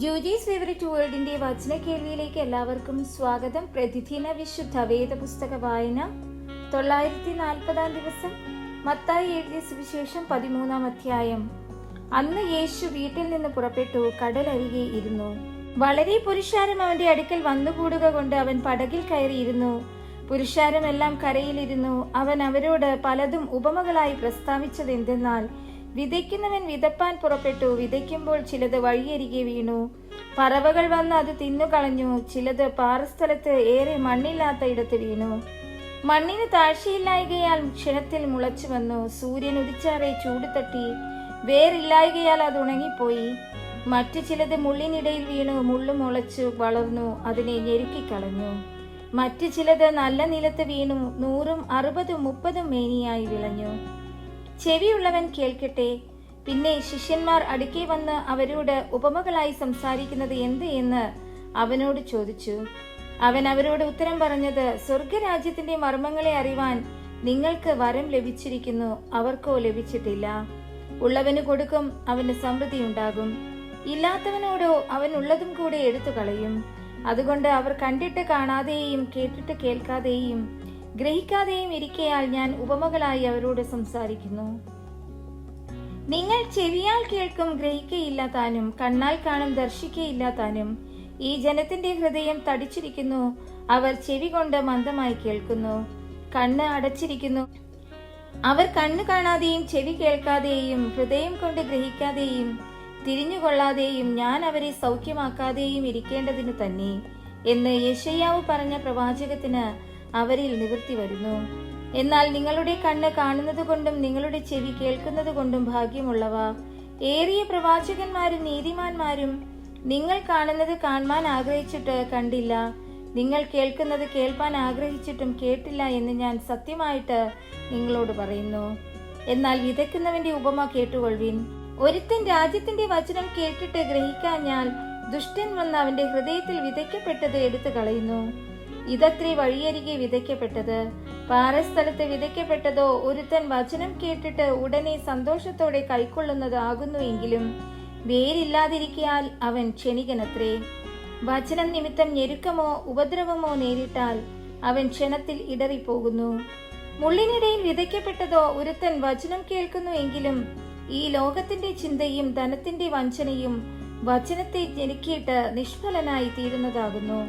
ജൂജീസ് favourite വേൾഡിന്റെ വചന കേൾവിയിലേക്ക് എല്ലാവർക്കും സ്വാഗതം. പ്രതിദിന വിശുദ്ധ വേദപുസ്തക വായന 940 ദിവസം. മത്തായി എഴുതിയ സുവിശേഷം 13 അധ്യായം. അന്ന് യേശു വീട്ടിൽ നിന്ന് പുറപ്പെട്ടു കടലരികെ ഇരുന്നു. വളരെ പുരുഷാരം അവന്റെ അടുക്കൽ വന്നുകൂടുക കൊണ്ട് അവൻ പടകിൽ കയറിയിരുന്നു. പുരുഷാരമെല്ലാം കരയിലിരുന്നു. അവൻ അവരോട് പലതും ഉപമകളായി പ്രസ്താവിച്ചത് എന്തെന്നാൽ, വിതയ്ക്കുന്നവൻ വിതപ്പാൻ പുറപ്പെട്ടു. വിതയ്ക്കുമ്പോൾ ചിലത് വഴിയരികെ വീണു. പറവകൾ വന്ന് അത് തിന്നുകളഞ്ഞു. ചിലത് പാറസ്ഥലത്ത് ഏറെ മണ്ണില്ലാത്ത ഇടത്ത് വീണു. മണ്ണിന് താഴ്ചയില്ലായകയാൽ ക്ഷണത്തിൽ മുളച്ചു വന്നു. സൂര്യൻ ഉദിച്ചാറെ ചൂട് തട്ടി. വേറില്ലായകയാൽ അത് ഉണങ്ങിപ്പോയി. മറ്റു ചിലത് മുള്ളിനിടയിൽ വീണു. മുള്ളു മുളച്ചു വളർന്നു, അതിനെ ഞെരുക്കിക്കളഞ്ഞു. മറ്റു ചിലത് നല്ല നിലത്ത് വീണു. 100, 60, 30 മേനിയായി വിളഞ്ഞു. ചെവിയുള്ളവൻ കേൾക്കട്ടെ. പിന്നെ ശിഷ്യന്മാർ അടുക്കെ വന്ന് അവരോട് ഉപമകളായി സംസാരിക്കുന്നത് എന്ത് എന്ന് അവനോട് ചോദിച്ചു. അവൻ അവരോട് ഉത്തരം പറഞ്ഞത്, സ്വർഗരാജ്യത്തിന്റെ മർമ്മങ്ങളെ അറിവാൻ നിങ്ങൾക്ക് വരം ലഭിച്ചിരിക്കുന്നു, അവർക്കോ ലഭിച്ചിട്ടില്ല. ഉള്ളവന് കൊടുക്കും, അവന് സമൃദ്ധി ഉണ്ടാകും. ഇല്ലാത്തവനോടോ അവൻ ഉള്ളതും കൂടെ എടുത്തു കളയും. അതുകൊണ്ട് അവർ കണ്ടിട്ട് കാണാതെയും കേട്ടിട്ട് കേൾക്കാതെയും ഗ്രഹിക്കാതെയും ഇരിക്കയാൽ ഞാൻ ഉപമകളായി അവരോട് സംസാരിക്കുന്നു. നിങ്ങൾ ചെവിയാൽ കേൾക്കും, ഗ്രഹിക്കയില്ല താനും. കണ്ണാൽ കാണും, ദർശിക്കയില്ല താനും. ഈ ജനത്തിന്റെ ഹൃദയം തടിച്ചിരിക്കുന്നു. അവർ ചെവി കൊണ്ട് മന്ദമായി കേൾക്കുന്നു, കണ്ണ് അടച്ചിരിക്കുന്നു. അവർ കണ്ണ് കാണാതെയും ചെവി കേൾക്കാതെയും ഹൃദയം കൊണ്ട് ഗ്രഹിക്കാതെയും തിരിഞ്ഞുകൊള്ളാതെയും ഞാൻ അവരെ സൗഖ്യമാക്കാതെയും ഇരിക്കേണ്ടതിനു തന്നെ എന്ന് യെശയ്യാവ് പറഞ്ഞ പ്രവാചകത്തിന് അവരിൽ നിവൃത്തി വരുന്നു. എന്നാൽ നിങ്ങളുടെ കണ്ണ് കാണുന്നത് കൊണ്ടും നിങ്ങളുടെ ചെവി കേൾക്കുന്നത് കൊണ്ടും ഭാഗ്യമുള്ളവ. ഏറിയ പ്രവാചകന്മാരും നീതിമാന്മാരും നിങ്ങൾ കാണുന്നത് കാണാൻ ആഗ്രഹിച്ചിട്ട് കണ്ടില്ല, നിങ്ങൾ കേൾക്കുന്നത് കേൾപ്പാൻ ആഗ്രഹിച്ചിട്ടും കേട്ടില്ല എന്ന് ഞാൻ സത്യമായിട്ട് നിങ്ങളോട് പറയുന്നു. എന്നാൽ വിതയ്ക്കുന്നവന്റെ ഉപമ കേട്ടുകൊള്ളുവിൻ. ഒരുത്തൻ രാജ്യത്തിന്റെ വചനം കേട്ടിട്ട് ഗ്രഹിക്കാഞ്ഞാൽ ദുഷ്ടൻ വന്ന് അവന്റെ ഹൃദയത്തിൽ വിതയ്ക്കപ്പെട്ടത് എടുത്തു കളയുന്നു. ഇതത്രേ വഴിയരികെ വിതയ്ക്കപ്പെട്ടത്. പാറസ്ഥലത്ത് വിതയ്ക്കപ്പെട്ടതോ ഒരുത്തൻ വചനം കേട്ടിട്ട് ഉടനെ സന്തോഷത്തോടെ കൈക്കൊള്ളുന്നത് ആകുന്നു. എങ്കിലും വേരില്ലാതിരിക്കാൽ അവൻ ക്ഷണികനത്രേ. വചനം നിമിത്തം ഞെരുക്കമോ ഉപദ്രവമോ നേരിട്ടാൽ അവൻ ക്ഷണത്തിൽ ഇടറിപ്പോകുന്നു. മുള്ളിനിടയിൽ വിതയ്ക്കപ്പെട്ടതോ ഒരുത്തൻ വചനം കേൾക്കുന്നു. എങ്കിലും ഈ ലോകത്തിന്റെ ചിന്തയും ധനത്തിന്റെ വഞ്ചനയും വചനത്തെ ഞെരുക്കിയിട്ട് നിഷ്ഫലനായി തീരുന്നതാകുന്നു.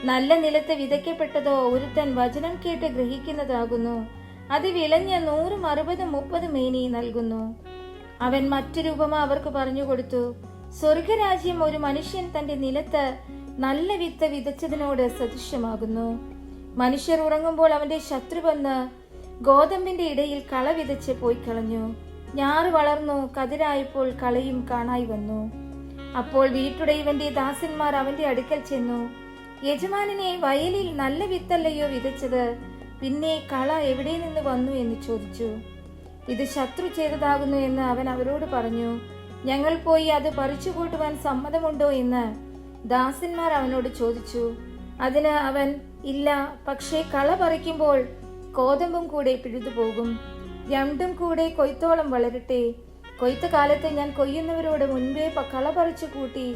നല്ല നിലത്ത് വിതയ്ക്കപ്പെട്ടതോ ഒരുത്തൻ വചനം കേട്ട് ഗ്രഹിക്കുന്നതാകുന്നു. അത് വിളഞ്ഞ് 100, 60, 30 മേനി നൽകുന്നു. അവൻ മറ്റൊരു ഉപമ അവർക്ക് പറഞ്ഞുകൊടുത്തു. സ്വർഗരാജ്യം ഒരു മനുഷ്യൻ തന്റെ നിലത്ത് നല്ല വിത്ത് വിതച്ചതിനോട് സദൃശ്യമാകുന്നു. മനുഷ്യർ ഉറങ്ങുമ്പോൾ അവന്റെ ശത്രു വന്ന് ഗോതമ്പിന്റെ ഇടയിൽ കള വിതച്ച് പോയി കളഞ്ഞു. ഞാറ് വളർന്നു, കതിരായപ്പോൾ കളയും കാണായി വന്നു. അപ്പോൾ വീട്ടുടയവന്റെ ദാസന്മാർ അവന്റെ അടുക്കൽ ചെന്നു, യജമാനനെ, വയലിൽ നല്ല വിത്തല്ലയോ വിതച്ചത്? പിന്നെ കള എവിടെ നിന്ന് വന്നു എന്ന് ചോദിച്ചു. ഇത് ശത്രു ചെയ്തതാകുന്നു എന്ന് അവൻ അവരോട് പറഞ്ഞു. ഞങ്ങൾ പോയി അത് പറിച്ചു കൂട്ടുവാൻ സമ്മതമുണ്ടോ എന്ന് ദാസന്മാർ അവനോട് ചോദിച്ചു. അതിന് അവൻ, ഇല്ല, പക്ഷേ കള പറിക്കുമ്പോൾ കോതമ്പും കൂടെ പിഴുതുപോകും. രണ്ടും കൂടെ കൊയ്ത്തോളം വളരട്ടെ. കൊയ്ത്ത് കാലത്ത് ഞാൻ കൊയ്യുന്നവരോട് മുൻപേ കള പറിച്ചു കൂട്ടി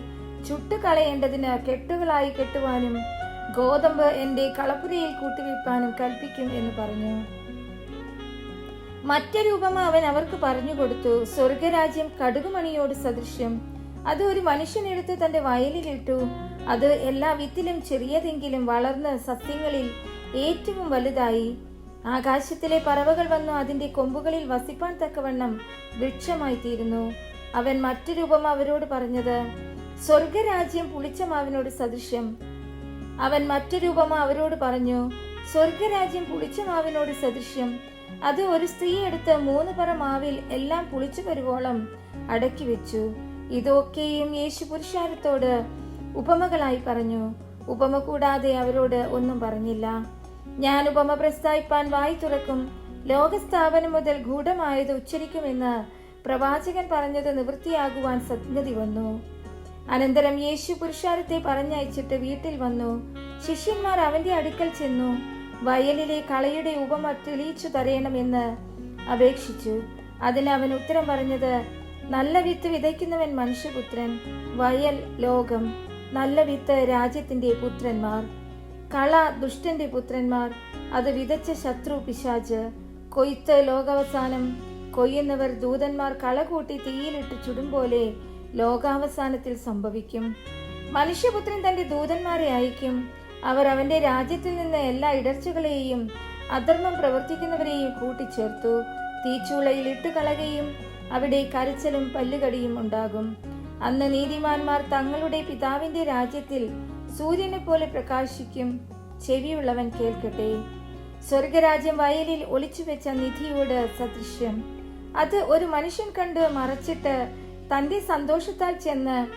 ചുട്ടുകളയേണ്ടതിന് കെട്ടുകളായി കെട്ടുവാനും ഗോതമ്പ് എന്റെ കളപ്പുരയിൽ കൂട്ടിവെപ്പാനും കൽപ്പിക്കും എന്ന് പറഞ്ഞു. മറ്റൊരു ഉപമ അവൻ അവർക്ക് പറഞ്ഞു കൊടുത്തു. സ്വർഗരാജ്യം കടുകുമണിയോട് സദൃശ്യം. അത് ഒരു മനുഷ്യനെടുത്ത് തന്റെ വയലിലിട്ടു. അത് എല്ലാ വിത്തിലും ചെറിയതെങ്കിലും വളർന്ന് സസ്യങ്ങളിൽ ഏറ്റവും വലുതായി. ആകാശത്തിലെ പറവകൾ വന്നു അതിന്റെ കൊമ്പുകളിൽ വസിപ്പാൻ തക്കവണ്ണം വൃക്ഷമായി തീരുന്നു. അവൻ മറ്റൊരു ഉപമ അവരോട് പറഞ്ഞത്, സ്വർഗരാജ്യം പുളിച്ച മാവിനോട് സദൃശ്യം. അവൻ മറ്റൊരു ഉപമ അവരോട് പറഞ്ഞു, സ്വർഗരാജ്യം പുളിച്ച മാവിനോട് സദൃശ്യം. അത് ഒരു സ്ത്രീ എടുത്ത് 3 പറ മാവിൽ എല്ലാം പുളിച്ചു വരുവോളം അടക്കി വെച്ചു. ഇതൊക്കെയും യേശു പുരുഷാരത്തോട് ഉപമകളായി പറഞ്ഞു. ഉപമ കൂടാതെ അവരോട് ഒന്നും പറഞ്ഞില്ല. ഞാൻ ഉപമ പ്രസ്താവിപ്പാൻ വായി തുറക്കും, ലോകസ്ഥാപനം മുതൽ ഗൂഢമായത് ഉച്ചരിക്കുമെന്ന് പ്രവാചകൻ പറഞ്ഞത് നിവൃത്തിയാകുവാൻ സംഗതി വന്നു. അനന്തരം യേശു പുരുഷാരത്തെ പറഞ്ഞയച്ചിട്ട് വീട്ടിൽ വന്നു. ശിഷ്യന്മാർ അവന്റെ അടുക്കൽ ചെന്നു വയലിലെ കളയുടെ ഉപമ തെളിയിച്ചു തരയണമെന്ന് അപേക്ഷിച്ചു. അതിന് അവൻ ഉത്തരം പറഞ്ഞത്, നല്ല വിത്ത് വിതയ്ക്കുന്നവൻ മനുഷ്യപുത്രൻ, വയൽ ലോകം, നല്ല വിത്ത് രാജ്യത്തിന്റെ പുത്രന്മാർ, കള ദുഷ്ടന്റെ പുത്രന്മാർ, അത് വിതച്ച ശത്രു പിശാച്, കൊയ്ത്ത് ലോകാവസാനം, കൊയ്യുന്നവർ ദൂതന്മാർ കള കൂട്ടി തീയിലിട്ട് ചുടും പോലെ ലോകാവസാനത്തിൽ സംഭവിക്കും. മനുഷ്യപുത്രൻ തന്റെ ദൂതന്മാരെ അയക്കും. അവർ അവന്റെ രാജ്യത്തിൽ നിന്ന് എല്ലാ ഇടർച്ചകളെയും അധർമ്മം പ്രവർത്തിക്കുന്നവരെയും കൂട്ടിച്ചേർത്തു തീച്ചൂളയിൽ ഇട്ടുകളയുകയും അവിടെ കരച്ചിലും പല്ലുകടിയും ഉണ്ടാകും. അന്ന് നീതിമാന്മാർ തങ്ങളുടെ പിതാവിന്റെ രാജ്യത്തിൽ സൂര്യനെ പോലെ പ്രകാശിക്കും. ചെവിയുള്ളവൻ കേൾക്കട്ടെ. സ്വർഗരാജ്യം വയലിൽ ഒളിച്ചുവെച്ച നിധിയോട് സദൃശ്യം. അത് ഒരു മനുഷ്യൻ കണ്ട് മറച്ചിട്ട് തന്റെ സന്തോഷത്താൽ ചെന്ന്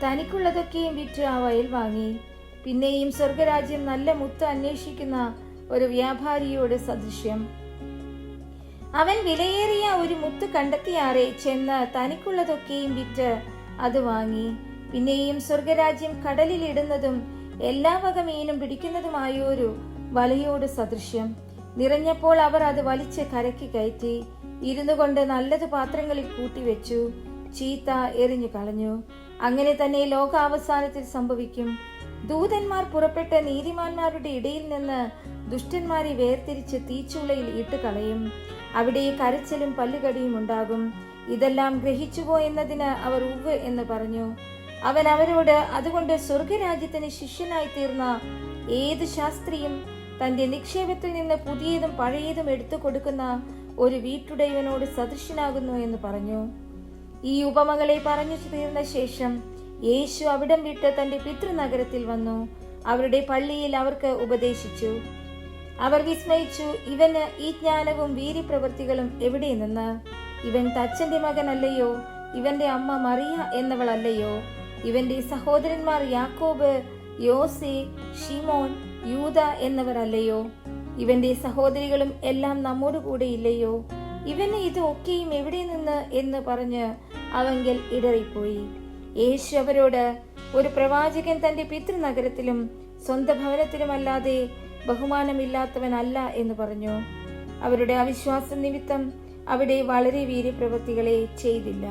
തനിക്കുള്ളതൊക്കെയും വിറ്റ് ആ വയൽ വാങ്ങി. പിന്നെയും സ്വർഗരാജ്യം നല്ല മുത്ത് അന്വേഷിക്കുന്ന ഒരു വ്യാപാരിയോട് സദൃശ്യം. അവൻ വിലയേറിയ ഒരു മുത്ത് കണ്ടെത്തിയാറെ ചെന്ന് തനിക്കുള്ളതൊക്കെയും വിറ്റ് അത് വാങ്ങി. പിന്നെയും സ്വർഗരാജ്യം കടലിൽ ഇടുന്നതും എല്ലാ വക മീനും പിടിക്കുന്നതുമായൊരു വലയോട് സദൃശ്യം. നിറഞ്ഞപ്പോൾ അവർ അത് വലിച്ച് കരയ്ക്ക് കയറ്റി ഇരുന്നു കൊണ്ട് നല്ലത് പാത്രങ്ങളിൽ കൂട്ടിവെച്ചു, ചീത്ത എറിഞ്ഞു കളഞ്ഞു. അങ്ങനെ തന്നെ ലോകാവസാനത്തിൽ സംഭവിക്കും. ദൂതന്മാർ പുറപ്പെട്ട് നീതിമാന്മാരുടെ ഇടയിൽ നിന്ന് ദുഷ്ടന്മാരെ വേർതിരിച്ച് തീച്ചൂളയിൽ ഇട്ടുകളയും. അവിടെ കരച്ചിലും പല്ലുകടിയും ഉണ്ടാകും. ഇതെല്ലാം ഗ്രഹിച്ചുപോ എന്നതിന് അവർ ഉവ്വ് എന്ന് പറഞ്ഞു. അവൻ അവരോട്, അതുകൊണ്ട് സ്വർഗരാജ്യത്തിന് ശിഷ്യനായി തീർന്ന ഏത് ശാസ്ത്രിയും തന്റെ നിക്ഷേപത്തിൽ നിന്ന് പുതിയതും പഴയതും എടുത്തു കൊടുക്കുന്ന ഒരു വീട്ടുടയവനോട് സദൃശനാകുന്നു എന്ന് പറഞ്ഞു. ഈ ഉപമകളെ പറഞ്ഞു തീർന്ന ശേഷം യേശു അവിടം വിട്ട് തന്റെ പിതൃനഗരത്തിൽ വന്നു. അവരുടെ പള്ളിയിൽ അവർക്ക് ഉപദേശിച്ചു. അവർ വിസ്മയിച്ചു, ഇവന് ഈ ജ്ഞാനവും വീര്യപ്രവൃത്തികളും എവിടെ നിന്ന്? ഇവൻ തച്ചന്റെ മകനല്ലയോ? ഇവന്റെ അമ്മ മറിയ എന്നവളല്ലയോ? ഇവന്റെ സഹോദരന്മാർ യാക്കോബ്, യോസെ, ഷിമോൻ, യൂദ എന്നിവരല്ലയോ? ഇവന്റെ സഹോദരികളും എല്ലാം നമ്മോട് കൂടെ ഇല്ലയോ? ഇവന് ഇത് ഒക്കെയും എവിടെ നിന്ന് എന്ന് പറഞ്ഞ് അവങ്കൽ ഇടറിപ്പോയി. യേശു അവരോട്, ഒരു പ്രവാചകൻ തന്റെ പിതൃനഗരത്തിലും സ്വന്തം ഭവനത്തിലുമല്ലാതെ ബഹുമാനമില്ലാത്തവനല്ല എന്ന് പറഞ്ഞു. അവരുടെ അവിശ്വാസം നിമിത്തം അവിടെ വളരെ വീര്യപ്രവൃത്തികളെ ചെയ്തില്ല.